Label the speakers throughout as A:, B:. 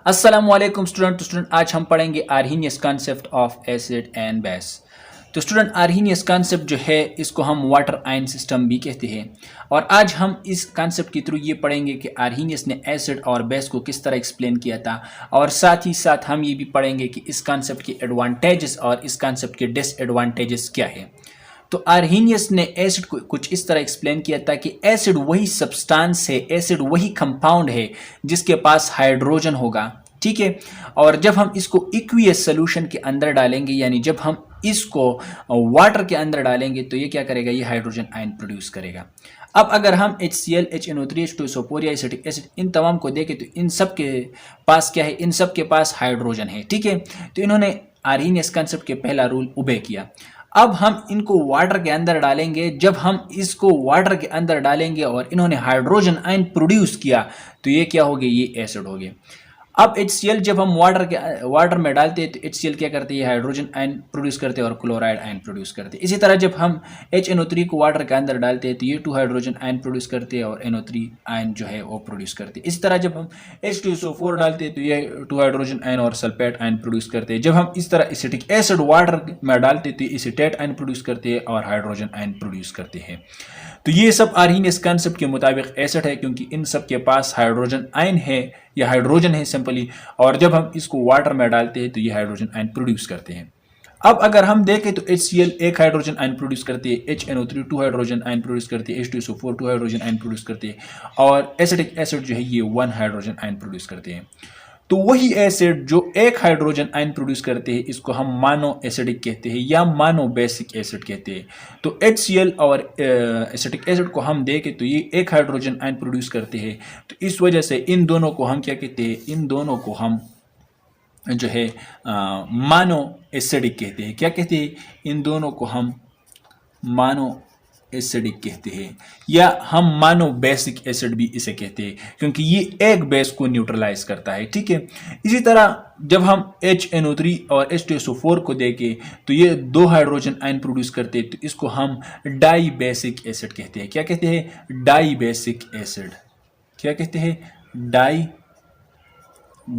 A: अस्सलामुअलैकुम स्टूडेंट आज हम पढ़ेंगे Arrhenius concept of acid and base. तो स्टूडेंट आर्हीनियस कॉन्सेप्ट जो है इसको हम वाटर आयन सिस्टम भी कहते हैं और आज हम इस कॉन्सेप्ट के थ्रू ये पढ़ेंगे कि आर्हीनियस ने एसिड और बेस को किस तरह एक्सप्लेन किया था और साथ ही साथ हम ये भी पढ़ेंगे कि इस कॉन्सेप्ट के एडवांटेजेस और इस कॉन्सेप्ट के डिसएडवांटेजेस क्या है। तो आर्हीनियस ने एसिड को कुछ इस तरह एक्सप्लेन किया था कि एसिड वही सब्सटेंस है, एसिड वही कंपाउंड है जिसके पास हाइड्रोजन होगा, ठीक है। और जब हम इसको एक्वियस सोल्यूशन के अंदर डालेंगे यानी जब हम इसको वाटर के अंदर डालेंगे तो ये क्या करेगा, ये हाइड्रोजन आयन प्रोड्यूस करेगा। अब अगर हम HCl, HNO3, H2SO4 या एसिटिक एसिड इन तमाम को देखें तो इन सब के पास क्या है, इन सब के पास हाइड्रोजन है, ठीक है। तो इन्होंने आर्हीनियस कॉन्सेप्ट के पहला रूल ओबे किया। अब हम इनको वाटर के अंदर डालेंगे, जब हम इसको वाटर के अंदर डालेंगे और इन्होंने हाइड्रोजन आयन प्रोड्यूस किया तो ये क्या हो गए, ये एसिड हो गए। अब HCl जब हम वाटर में डालते हैं तो HCl क्या करते हैं, हाइड्रोजन आयन प्रोड्यूस करते हैं और क्लोराइड आयन प्रोड्यूस करते हैं। इसी तरह जब हम HNO3 को वाटर के अंदर डालते हैं तो ये 2 हाइड्रोजन आयन प्रोड्यूस करते हैं और NO3 आयन जो है वो प्रोड्यूस करते हैं। इसी तरह जब हम H2SO4 डालते हैं तो ये 2 हाइड्रोजन आयन और सल्फेट आयन प्रोड्यूस करते हैं। जब हम इस तरह एसिटिक एसिड वाटर में डालते हैं तो एसीटेट आयन प्रोड्यूस करते हैं और हाइड्रोजन आयन प्रोड्यूस करते हैं। तो ये सब आर्हीनियस कॉन्सेप्ट के मुताबिक एसिड है क्योंकि इन सब के पास हाइड्रोजन आयन है या हाइड्रोजन है सिंपली, और जब हम इसको वाटर में डालते हैं तो ये हाइड्रोजन आयन प्रोड्यूस करते हैं। अब अगर हम देखें तो HCl 1 हाइड्रोजन आयन प्रोड्यूस करती है, HNO3 2 हाइड्रोजन आयन प्रोड्यूस करती है, H2SO4 2 हाइड्रोजन आयन प्रोड्यूस करती है और एसिटिक एसिड जो है ये 1 हाइड्रोजन आयन प्रोड्यूस करते हैं। तो वही एसिड जो 1 हाइड्रोजन आयन प्रोड्यूस करते हैं इसको हम मानो एसिडिक कहते हैं या मानो बेसिक एसिड कहते हैं। तो HCl और एसिटिक एसिड को हम देखें तो ये 1 हाइड्रोजन आयन प्रोड्यूस करते हैं, तो इस वजह से इन दोनों को हम क्या कहते हैं, इन दोनों को हम जो है मानो एसिडिक कहते हैं। क्या कहते हैं, इन दोनों को हम मानो एसिडिक कहते हैं या हम मानो बेसिक एसिड भी इसे कहते हैं क्योंकि ये एक बेस को न्यूट्रलाइज करता है, ठीक है। इसी तरह जब हम HNO3 और H2SO4 को देखें तो ये 2 हाइड्रोजन आयन प्रोड्यूस करते हैं, तो इसको हम डाई बेसिक एसिड कहते हैं। क्या कहते हैं, डाई बेसिक एसिड। क्या कहते हैं, डाई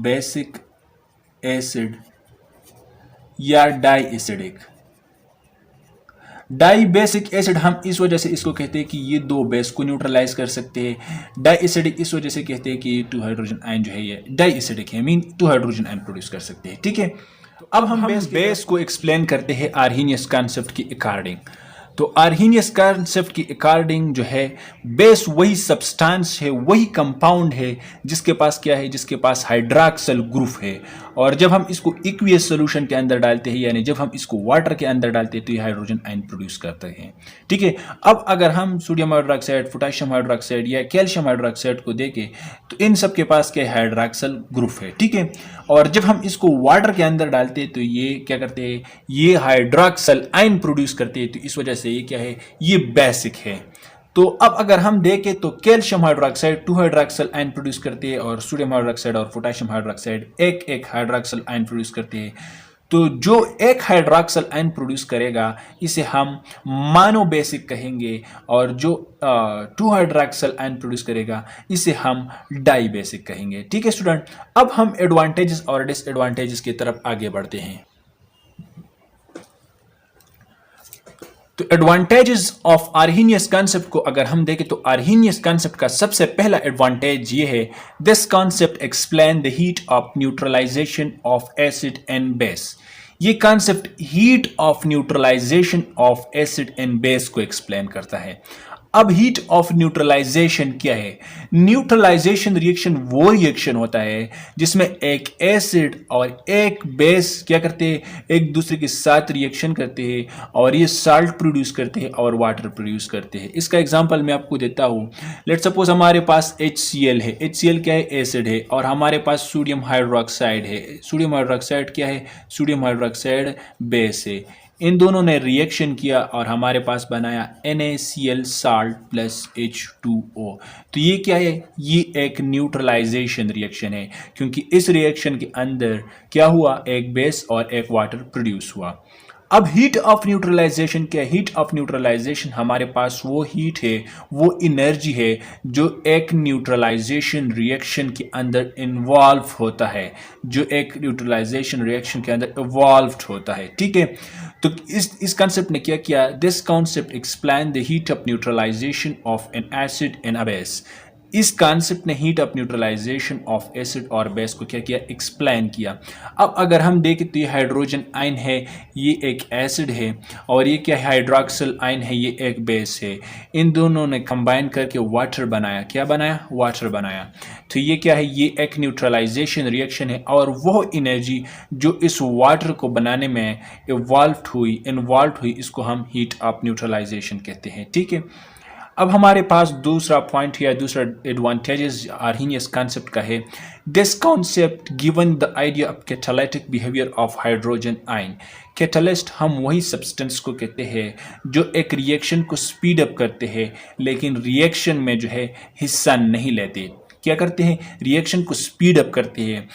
A: बेसिक एसिड या diacidic. Dibasic acid हम इस वजह से इसको कहते हैं कि ये 2 बेस को न्यूट्रलाइज कर सकते हैं। डाई एसिडिक इस वजह से कहते हैं कि 2 हाइड्रोजन आयन जो है ये डाई एसिडिक है, मीन 2 हाइड्रोजन आयन प्रोड्यूस कर सकते हैं, ठीक है। तो अब हम बेस को एक्सप्लेन करते हैं आर्हीनियस कॉन्सेप्ट के अकॉर्डिंग। तो आर्हीनियस कॉन्सेप्ट के अकॉर्डिंग जो है बेस वही सब्सटेंस है, वही कंपाउंड है जिसके पास क्या है, जिसके पास हाइड्रॉक्सिल ग्रुप है और जब हम इसको एक्वियस सॉल्यूशन के अंदर डालते हैं यानी जब हम इसको वाटर के अंदर डालते हैं तो ये हाइड्रोजन आयन प्रोड्यूस करते हैं, ठीक है। अब अगर हम सोडियम हाइड्रोक्साइड, पोटेशियम हाइड्रोक्साइड या कैल्शियम हाइड्रोक्साइड को देखें तो इन सब के पास क्या है, हाइड्रॉक्सिल ग्रुप है, ठीक है। और जब हम इसको वाटर के अंदर डालते हैं तो ये क्या करते हैं, ये हाइड्रॉक्सिल आयन प्रोड्यूस करते हैं, तो इस वजह से ये क्या है, ये बेसिक है। तो अब अगर हम देखें तो calcium hydroxide 2 hydroxyl ion produce करते हैं और सोडियम हाइड्रोक्साइड और पोटेशियम हाइड्रोक्साइड एक हाइड्रॉक्सिल आयन प्रोड्यूस करते हैं। तो जो 1 हाइड्रॉक्सिल आयन प्रोड्यूस करेगा इसे हम मानो बेसिक कहेंगे और जो 2 हाइड्रॉक्सिल आयन प्रोड्यूस करेगा इसे हम डाई बेसिक कहेंगे, ठीक है स्टूडेंट। अब हम एडवांटेजेस और डिसएडवांटेजेस की तरफ आगे बढ़ते हैं। तो एडवांटेजेस ऑफ आर्हीनियस कॉन्सेप्ट को अगर हम देखें तो आर्हीनियस कॉन्सेप्ट का सबसे पहला एडवांटेज ये है, this concept explain the heat of neutralization of acid and base. ये concept heat of neutralization of acid and base को एक्सप्लेन करता है। अब हीट ऑफ न्यूट्रलाइजेशन क्या है, न्यूट्रलाइजेशन रिएक्शन वो रिएक्शन होता है जिसमें एक एसिड और एक बेस क्या करते हैं, एक दूसरे के साथ रिएक्शन करते हैं और ये साल्ट प्रोड्यूस करते हैं और वाटर प्रोड्यूस करते हैं। इसका एग्जांपल मैं आपको देता हूँ। लेट्स सपोज हमारे पास HCl है, HCl क्या है, एसिड है और हमारे पास सोडियम हाइड्रोक्साइड है। सोडियम हाइड्रोक्साइड क्या है, सोडियम हाइड्रोक्साइड बेस है। इन दोनों ने रिएक्शन किया और हमारे पास बनाया NaCl साल्ट प्लस H2O। तो ये क्या है, ये एक न्यूट्रलाइजेशन रिएक्शन है क्योंकि इस रिएक्शन के अंदर क्या हुआ, एक बेस और एक वाटर प्रोड्यूस हुआ। अब हीट ऑफ न्यूट्रलाइजेशन क्या है? हीट ऑफ न्यूट्रलाइजेशन हमारे पास वो हीट है, वो एनर्जी है जो एक न्यूट्रलाइजेशन रिएक्शन के अंदर इन्वॉल्व होता है, जो एक न्यूट्रलाइजेशन रिएक्शन के अंदर इवॉल्व होता है। ठीक है, तो इस कॉन्सेप्ट ने क्या किया? This concept explain the heat of neutralization of an acid in a base. इस कॉन्सेप्ट ने heat of neutralization of acid और बेस को क्या किया? एक्सप्लेन किया। अब अगर हम देखें तो ये हाइड्रोजन आयन है, ये एक एसिड है, और ये क्या है? हाइड्रोक्सिल आयन है, ये एक बेस है। इन दोनों ने कंबाइन करके वाटर बनाया। क्या बनाया? वाटर बनाया। तो ये क्या है? ये एक न्यूट्रलाइजेशन रिएक्शन है, और वो एनर्जी जो इस वाटर को बनाने में इन्वॉल्व हुई, इसको हम हीट ऑफ न्यूट्रलाइजेशन कहते हैं। ठीक है, अब हमारे पास दूसरा पॉइंट या दूसरा एडवांटेजेस आर्हीनियस कॉन्सेप्ट का है। This concept given the idea of catalytic behaviour of hydrogen ion. Catalyst हम वही सब्सटेंस को कहते हैं जो एक रिएक्शन को स्पीड अप करते हैं, लेकिन रिएक्शन में जो है हिस्सा नहीं लेते। क्या करते हैं? रिएक्शन को स्पीड अप करते हैं।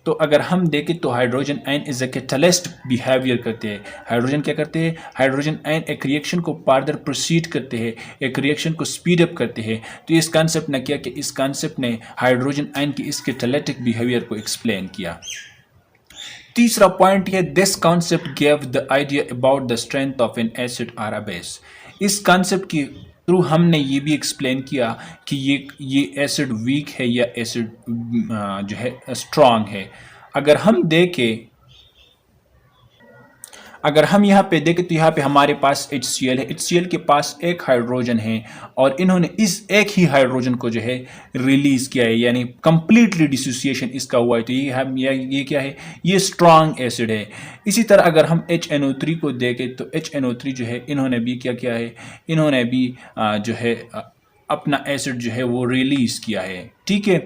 A: तो अगर हम देखें तो hydrogen ion is a catalyst behaviour करते हैं। हाइड्रोजन क्या करते हैं? हाइड्रोजन आयन एक रिएक्शन को फार्दर प्रोसीड करते हैं, एक रिएक्शन को स्पीड अप करते हैं। तो इस कॉन्सेप्ट ने क्या कि इस कॉन्सेप्ट ने हाइड्रोजन आयन की इस कैटालिटिक बिहेवियर को एक्सप्लेन किया। तीसरा पॉइंट है, this concept give the idea about the strength of an acid और अ बेस। इस कॉन्सेप्ट की थ्रू हमने ये भी एक्सप्लेन किया कि ये एसिड वीक है या एसिड जो है स्ट्रांग है। अगर हम यहाँ पे देखें तो यहाँ पे हमारे पास HCl है। HCl के पास एक हाइड्रोजन है, और इन्होंने इस एक ही हाइड्रोजन को जो है रिलीज किया है, यानी कंप्लीटली डिसोसिएशन इसका हुआ है। तो ये क्या है? ये स्ट्रांग एसिड है। इसी तरह अगर हम HNO3 को देखें तो HNO3 जो है इन्होंने भी क्या किया है? इन्होंने भी जो है अपना एसिड जो है वो रिलीज किया है। ठीक है,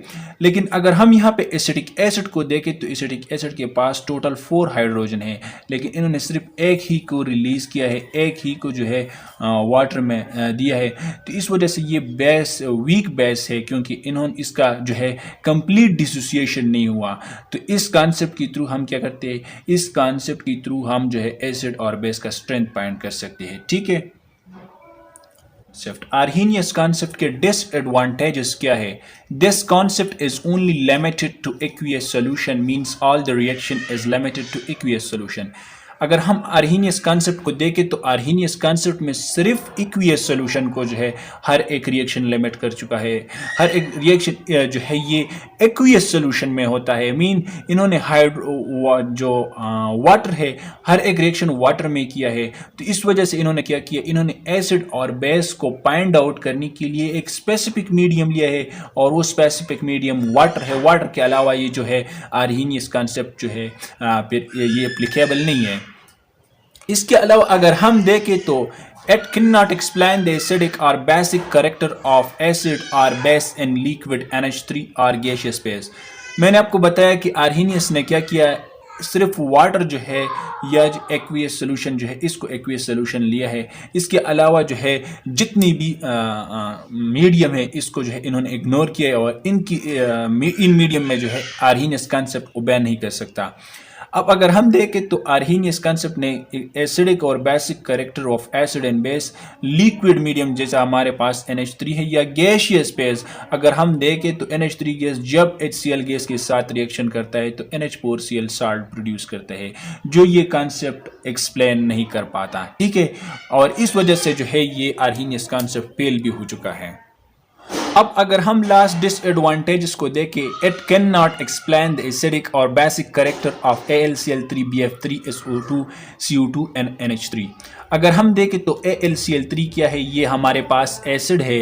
A: लेकिन अगर हम यहाँ पे एसिटिक एसिड को देखें तो एसिटिक एसिड के पास टोटल 4 हाइड्रोजन है, लेकिन इन्होंने सिर्फ एक ही को रिलीज किया है, एक ही को जो है वाटर में दिया है। तो इस वजह से ये बेस वीक बेस है, क्योंकि इन्होंने इसका जो है कंप्लीट डिसोसिएशन नहीं हुआ। तो इस कॉन्सेप्ट के थ्रू हम क्या करते हैं? इस कॉन्सेप्ट के थ्रू हम जो है एसिड और बेस का स्ट्रेंथ फाइंड कर सकते हैं। ठीक है, आर्हीनियस कॉन्सेप्ट के डिसएडवांटेजेस क्या है? This concept is only limited to aqueous solution, means all the reaction is limited to aqueous solution. अगर हम आर्हीनियस कॉन्सेप्ट को देखें तो आर्हीनियस कॉन्सेप्ट में सिर्फ एक्वियस सॉल्यूशन को जो है हर एक रिएक्शन लिमिट कर चुका है। हर एक रिएक्शन जो है ये एक्वियस सॉल्यूशन में होता है। मीन इन्होंने जो वाटर है, हर एक रिएक्शन वाटर में किया है। तो इस वजह से इन्होंने क्या किया? इन्होंने एसिड और बेस को फाइंड आउट करने के लिए एक स्पेसिफिक मीडियम लिया है, और वो स्पेसिफिक मीडियम वाटर है। वाटर के अलावा ये जो है आर्हीनियस कॉन्सेप्ट जो है फिर ये एप्लीकेबल नहीं है। इसके अलावा अगर हम देखें तो it cannot explain the acidic or basic character of acid or base in liquid NH3 or gaseous phase। मैंने आपको बताया कि आर्हीनियस ने क्या किया? सिर्फ वाटर जो है या एक्वियस सोल्यूशन जो है, इसको एक्वियस सोल्यूशन लिया है। इसके अलावा जो है जितनी भी मीडियम है, इसको जो है इन्होंने इग्नोर किया है, और इन मीडियम में जो है आर्हीनियस कॉन्सेप्ट ओबे नहीं कर सकता। अब अगर हम देखें तो आर्हीनियस कॉन्सेप्ट ने एसिडिक और basic character of acid and base liquid medium, जैसा हमारे पास NH3 है, या गैसियस फेज अगर हम देखें तो NH3 गैस जब HCl गैस के साथ रिएक्शन करता है तो NH4Cl साल्ट प्रोड्यूस करता है, जो ये कॉन्सेप्ट एक्सप्लेन नहीं कर पाता। ठीक है, और इस वजह से जो है ये आर्हीनियस कॉन्सेप्ट फेल भी हो चुका है। अब अगर हम लास्ट डिसएडवांटेजेस को देखें, it can not explain the acidic और basic character of AlCl3 BF3SO2 CO2 and NH3। अगर हम देखें तो AlCl3 क्या है? ये हमारे पास एसिड है।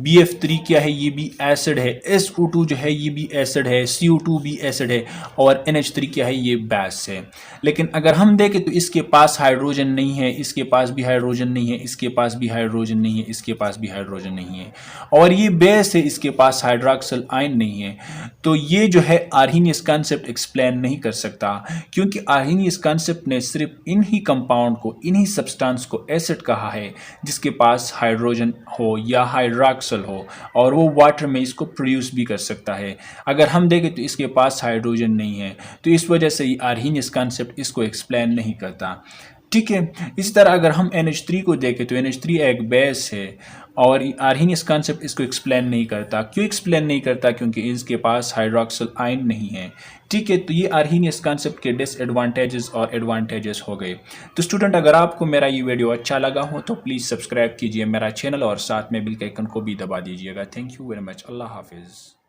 A: BF3 क्या है? ये भी एसिड है। SO2 जो है ये भी एसिड है। CO2 भी एसिड है, और NH3 क्या है? ये बेस है। लेकिन अगर हम देखें तो इसके पास हाइड्रोजन नहीं है, इसके पास भी हाइड्रोजन नहीं है, इसके पास भी हाइड्रोजन नहीं है, इसके पास भी हाइड्रोजन नहीं है, और ये बेस है, इसके पास हाइड्रोक्सिल आयन नहीं है। तो ये जो है आर्हीनियस कॉन्सेप्ट एक्सप्लेन नहीं कर सकता, क्योंकि आर्हीनियस कॉन्सेप्ट ने सिर्फ इन्हीं कंपाउंड को, इन्हीं सब्सटेंस को एसिड कहा है जिसके पास हाइड्रोजन हो या हाइड्रोक्सिल हो, और वो वाटर में इसको प्रोड्यूस भी कर सकता है। अगर हम देखें तो इसके पास हाइड्रोजन नहीं है, तो इस वजह से आर्हीनियस कॉन्सेप्ट इसको एक्सप्लेन नहीं करता। ठीक है। इसी तरह अगर हम NH3 को देखें तो NH3 एक बेस है और आर्हीनियस कॉन्सेप्ट इसको एक्सप्लेन नहीं करता। क्यों एक्सप्लेन नहीं करता? क्योंकि इसके पास हाइड्रोक्सिल आयन नहीं है। ठीक है, तो ये आर्हीनियस कॉन्सेप्ट के डिसएडवांटेजेस और एडवांटेजेस हो गए। तो स्टूडेंट, अगर आपको मेरा ये वीडियो अच्छा लगा हो तो प्लीज़ सब्सक्राइब कीजिए मेरा चैनल और साथ में बेल के आइकन को भी दबा दीजिएगा। Thank you very much. अल्लाह हाफिज़।